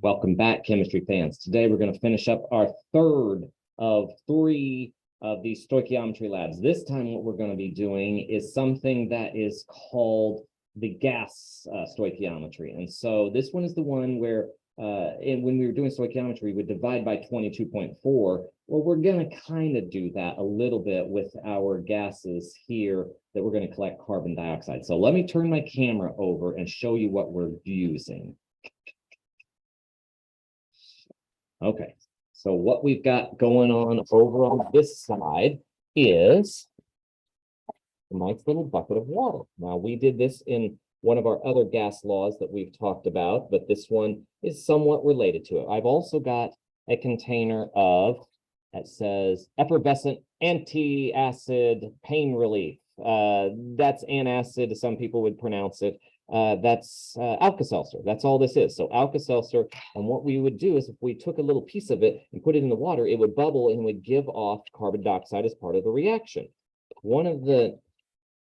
Welcome back, chemistry fans. Today we're going to finish up our third of three of these stoichiometry labs. This time what we're going to be doing is something that is called the gas stoichiometry. And so this one is the one where when we were doing stoichiometry, we would divide by 22.4. Well, we're going to kind of do that a little bit with our gases here that we're going to collect carbon dioxide. So let me turn my camera over and show you what we're using. Okay, so what we've got going on over on this side is a nice little bucket of water. Now, we did this in one of our other gas laws that we've talked about, but this one is somewhat related to it. I've also got a container of, that says effervescent anti-acid pain relief. That's antacid, some people would pronounce it. That's Alka-Seltzer. That's all this is. So Alka-Seltzer, and what we would do is if we took a little piece of it and put it in the water, it would bubble and would give off carbon dioxide as part of the reaction. One of the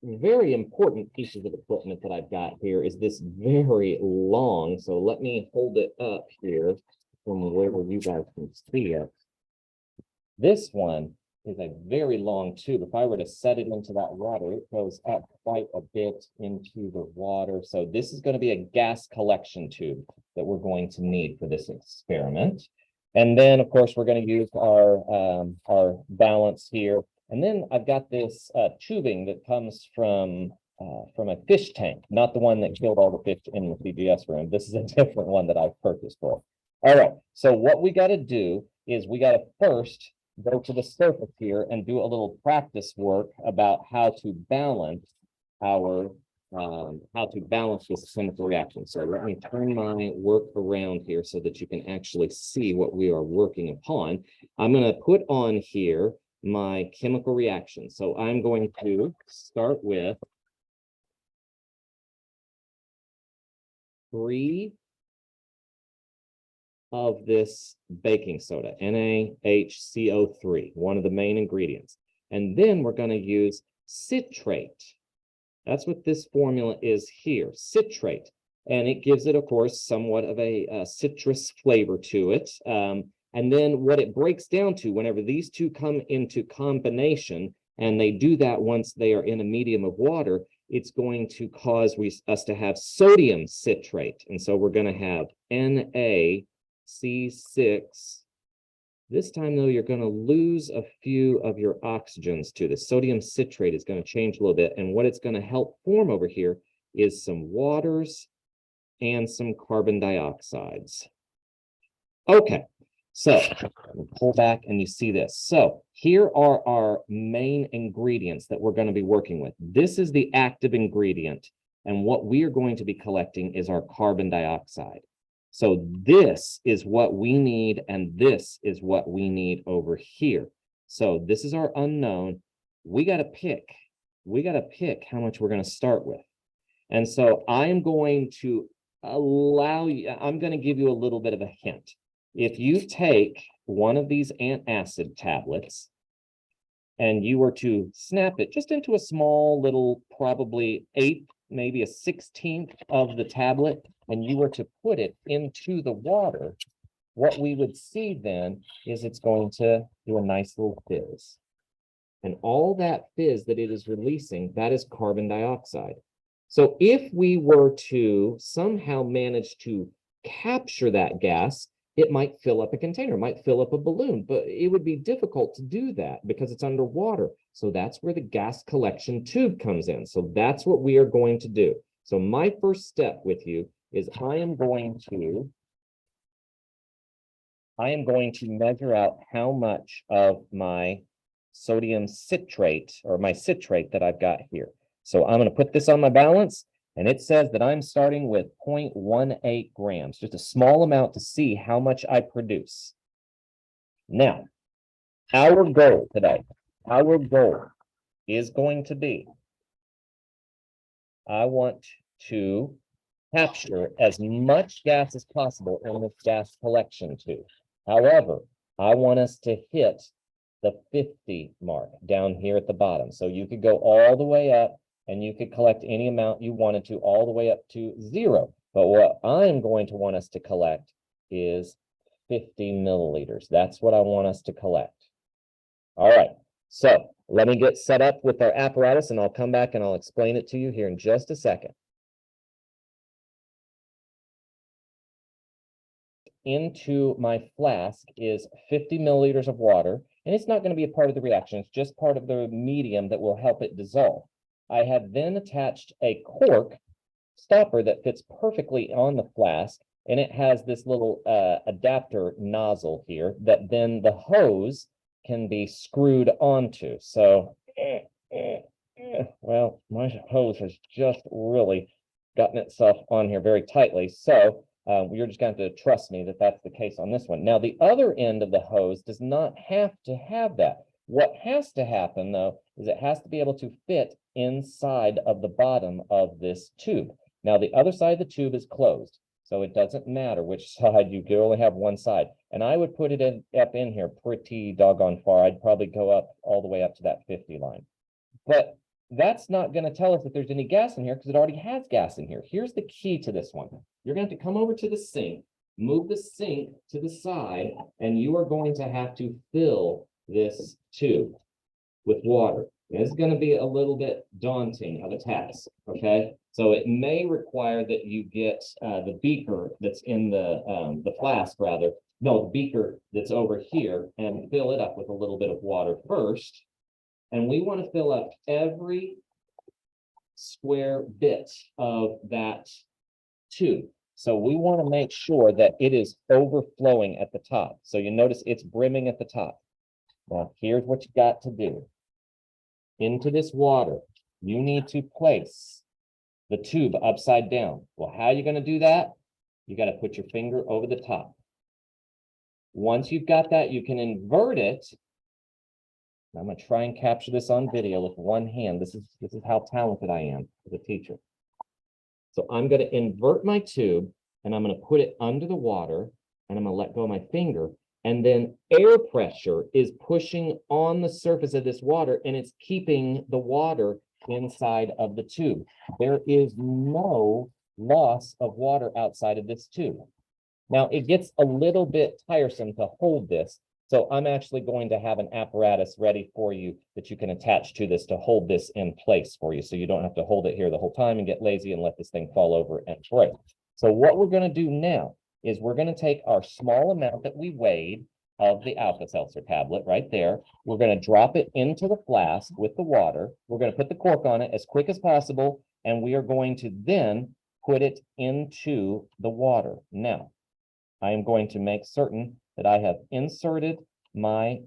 very important pieces of equipment that I've got here is this very long, so let me hold it up here from where you guys can see it. This one is a very long tube. If I were to set it into that water, it goes up quite a bit into the water. So this is going to be a gas collection tube that we're going to need for this experiment. And then, of course, we're going to use our balance here. And then I've got this tubing that comes from a fish tank, not the one that killed all the fish in the CGS room. This is a different one that I've purchased for. All right, so what we got to do is we got to first go to the surface here and do a little practice work about how to balance this chemical reaction. So let me turn my work around here so that you can actually see what we are working upon. I'm going to put on here my chemical reaction. So I'm going to start with 3 of this baking soda, NaHCO3, one of the main ingredients. And then we're going to use citrate. That's what this formula is here, citrate. And it gives it, of course, somewhat of a citrus flavor to it. And then what it breaks down to, whenever these two come into combination, and they do that once they are in a medium of water, it's going to cause us to have sodium citrate. And so we're going to have NaC6. This time, though, you're going to lose a few of your oxygens too. The sodium citrate is going to change a little bit. And what it's going to help form over here is some waters and some carbon dioxides. Okay, so pull back and you see this. So here are our main ingredients that we're going to be working with. This is the active ingredient. And what we are going to be collecting is our carbon dioxide. So this is what we need, and this is what we need over here. So this is our unknown. We got to pick how much we're going to start with. And so I am going to I'm going to give you a little bit of a hint. If you take one of these antacid tablets and you were to snap it just into a small little, probably 1/8, maybe a 1/16 of the tablet, and you were to put it into the water, what we would see then is it's going to do a nice little fizz. And all that fizz that it is releasing, that is carbon dioxide. So if we were to somehow manage to capture that gas, it might fill up a container, it might fill up a balloon, but it would be difficult to do that because it's underwater. So that's where the gas collection tube comes in. So that's what we are going to do. So my first step with you is I am going to measure out how much of my sodium citrate or my citrate that I've got here. So I'm going to put this on my balance, and it says that I'm starting with 0.18 grams, just a small amount to see how much I produce. Now, our goal today, is going to be, I want to capture as much gas as possible in this gas collection tube. However, I want us to hit the 50 mark down here at the bottom. So you could go all the way up and you could collect any amount you wanted to all the way up to 0. But what I'm going to want us to collect is 50 milliliters. That's what I want us to collect. All right, so let me get set up with our apparatus and I'll come back and I'll explain it to you here in just a second. Into my flask is 50 milliliters of water, and it's not going to be a part of the reaction. It's just part of the medium that will help it dissolve. I have then attached a cork stopper that fits perfectly on the flask, and it has this little adapter nozzle here that then the hose can be screwed onto. So, well, my hose has just really gotten itself on here very tightly. So you're just going to have to trust me that that's the case on this one. Now, the other end of the hose does not have to have that. What has to happen, though, is it has to be able to fit inside of the bottom of this tube. Now, the other side of the tube is closed, so it doesn't matter which side. You can only have one side. And I would put it up in here pretty doggone far. I'd probably go up all the way up to that 50 line. But that's not going to tell us if there's any gas in here because it already has gas in here. Here's the key to this one. You're going to have to come over to the sink, move the sink to the side, and you are going to have to fill this tube with water. And it's going to be a little bit daunting of a task, okay? So it may require that you get the beaker that's in the flask, rather. No, the beaker that's over here, and fill it up with a little bit of water first. And we want to fill up every square bit of that tube. So we want to make sure that it is overflowing at the top. So you notice it's brimming at the top. Now, here's what you got to do. Into this water, you need to place the tube upside down. Well, how are you going to do that? You got to put your finger over the top. Once you've got that, you can invert it. I'm going to try and capture this on video with one hand. This is how talented I am as a teacher. So I'm going to invert my tube and I'm going to put it under the water and I'm going to let go of my finger. And then air pressure is pushing on the surface of this water and it's keeping the water inside of the tube. There is no loss of water outside of this tube. Now it gets a little bit tiresome to hold this. So I'm actually going to have an apparatus ready for you that you can attach to this to hold this in place for you. So you don't have to hold it here the whole time and get lazy and let this thing fall over and break. So what we're going to do now is we're going to take our small amount that we weighed of the Alka-Seltzer tablet right there. We're going to drop it into the flask with the water. We're going to put the cork on it as quick as possible. And we are going to then put it into the water. Now, I am going to make certain that I have inserted my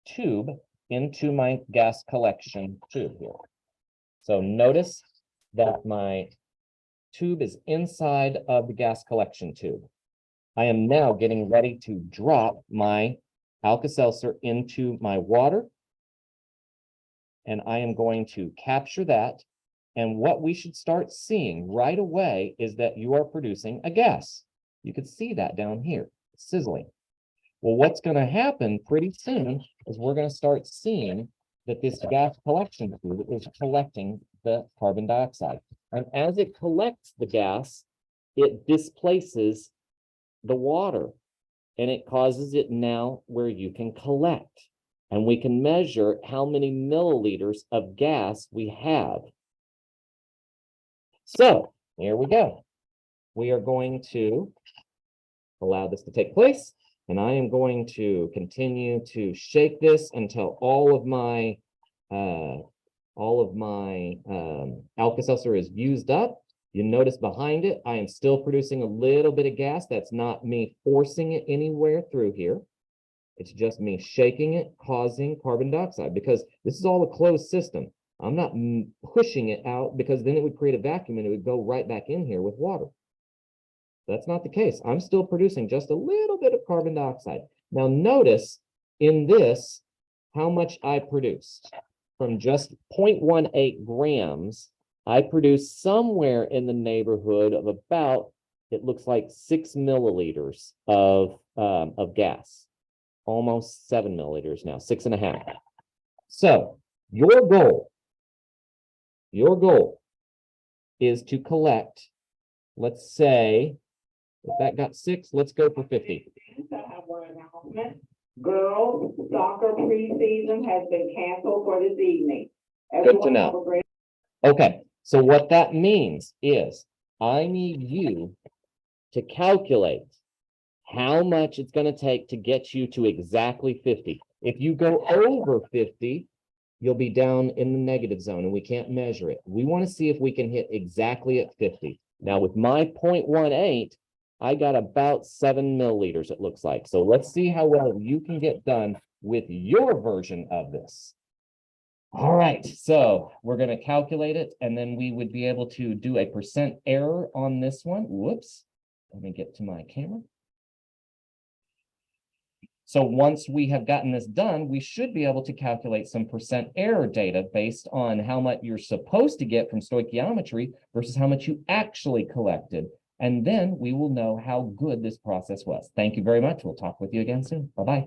tube into my gas collection tube here. So notice that my tube is inside of the gas collection tube. I am now getting ready to drop my Alka-Seltzer into my water. And I am going to capture that. And what we should start seeing right away is that you are producing a gas. You can see that down here, sizzling. Well, what's going to happen pretty soon is we're going to start seeing that this gas collection tube is collecting the carbon dioxide. And as it collects the gas, it displaces the water and it causes it now where you can collect. And we can measure how many milliliters of gas we have. So here we go. We are going to allow this to take place. And I am going to continue to shake this until all of my Alka-Seltzer is used up. You notice behind it, I am still producing a little bit of gas. That's not me forcing it anywhere through here. It's just me shaking it, causing carbon dioxide, because this is all a closed system. I'm not pushing it out because then it would create a vacuum and it would go right back in here with water. That's not the case. I'm still producing just a little bit of carbon dioxide. Now notice in this, how much I produced. From just 0.18 grams, I produced somewhere in the neighborhood of about, it looks like 6 milliliters of gas. Almost 7 milliliters now, 6.5. So your goal is to collect, let's say If that got 6, let's go for 50. I have one announcement. Girls soccer preseason has been canceled for this evening. Good to know. Okay, so what that means is I need you to calculate how much it's going to take to get you to exactly 50. If you go over 50, you'll be down in the negative zone and we can't measure it. We want to see if we can hit exactly at 50. Now with my 0.18, I got about 7 milliliters, it looks like. So let's see how well you can get done with your version of this. All right, so we're going to calculate it, and then we would be able to do a percent error on this one. Whoops. Let me get to my camera. So once we have gotten this done, we should be able to calculate some percent error data based on how much you're supposed to get from stoichiometry versus how much you actually collected. And then we will know how good this process was. Thank you very much. We'll talk with you again soon. Bye-bye.